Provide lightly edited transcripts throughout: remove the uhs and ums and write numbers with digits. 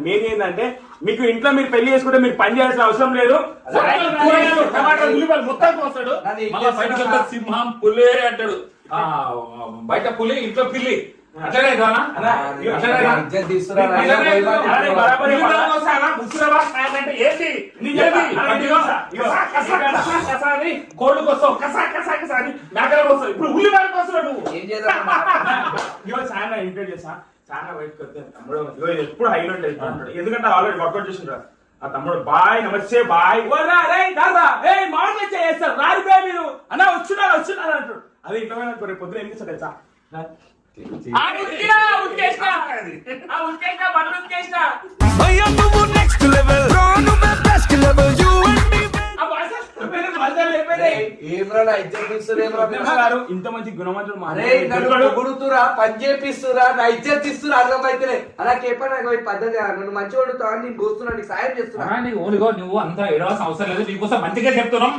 Main ఏంటంటే మీకు ఇంట్లో మీరు పెళ్లి చేసుకుంటే మీరు పని చేయాల్సిన అవసరం లేదు. మొత్తం వస్తాడు సింహం పులి అంటాడు, బయట పులి ఇంట్లో పిల్లి. అట్లనే కోళ్ళకి వస్తావు, కసా కసా కసా అని మేకలకు వస్తావు, ఇప్పుడు ఉల్లి బాగా వస్తున్నాడు. చాలా ఇంటర్ చేసా, చాలా బయటకు వస్తే తమ్ముడు ఎప్పుడు హైలైట్ అవుతాడు, ఎందుకంటే ఆల్రెడీ వర్కౌట్ చేసింటారు. ఆ తమ్ముడు బాయ్ నమస్తే బాయ్ మామూలుగా చేస్తారు రారిపోయా మీరు అన్నా వచ్చున్నారు వచ్చున్నారు అంటాడు. అదే ఇంట్లో రేపు పొద్దున ఏం చేస్తా తెలుసా, ఇంత మంచి గుణవంతుడు పని చేపిస్తురా నా ఇజ్జత్ ఇస్తురా అర్థమైతే అలా చెప్పాను పద్ధతి నన్ను మంచి వండుతా నేను కూస్తున్నా నీకు సాయం చేస్తున్నా. నువ్వు అంత ఏడవలసిన అవసరం లేదు, నీకోసం మంచిగా చెప్తున్నాం.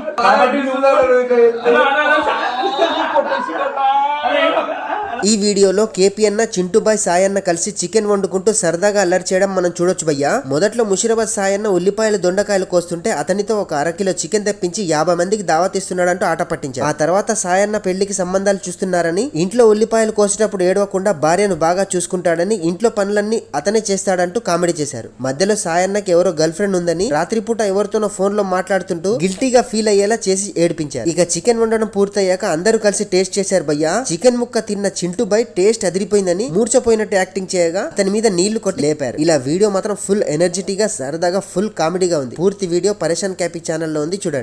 ఈ వీడియోలో కేపీ అన్న, చింటూబాయ్, సాయన్న కలిసి చికెన్ వండుకుంటూ సరదాగా అల్లరి చేయడం మనం చూడొచ్చు భయ్యా. మొదట్లో ముషిరాబాద్ సాయన్న ఉల్లిపాయలు దొండకాయలు కోస్తుంటే అతనితో ఒక అరకిలో చికెన్ తెప్పించి 50 మందికి దావత్ ఇస్తున్నాడంటూ ఆట పట్టించారు. ఆ తర్వాత సాయన్న పెళ్లికి సంబంధాలు చూస్తున్నారని, ఇంట్లో ఉల్లిపాయలు కోసేటప్పుడు ఏడవకుండా భార్యను బాగా చూసుకుంటాడని, ఇంట్లో పనులన్నీ అతనే చేస్తాడంటూ కామెడీ చేశారు. మధ్యలో సాయన్నకి ఎవరో గర్ల్ ఫ్రెండ్ ఉందని రాత్రిపూట ఎవరితోనో ఫోన్ లో మాట్లాడుతుంటూ గిల్టీగా ఫీల్ అయ్యేలా చేసి ఏడిపించారు. ఇక చికెన్ వండడం పూర్తయ్యాక అందరూ కలిసి టేస్ట్ చేశారు భయ్యా. చికెన్ ముక్క తిన్న చింటూబాయ్ టేస్ట్ అదిరిపోయిందని మూర్చపోయినట్టు యాక్టింగ్ చేయగా అతని మీద నీళ్లు కొట్టి లేపారు. ఇలా వీడియో మాత్రం ఫుల్ ఎనర్జెటిక్ గా, సరదాగా, ఫుల్ కామెడీగా ఉంది. పూర్తి వీడియో పరేషాన్ క్యాపీ ఛానల్లో ఉంది, చూడండి.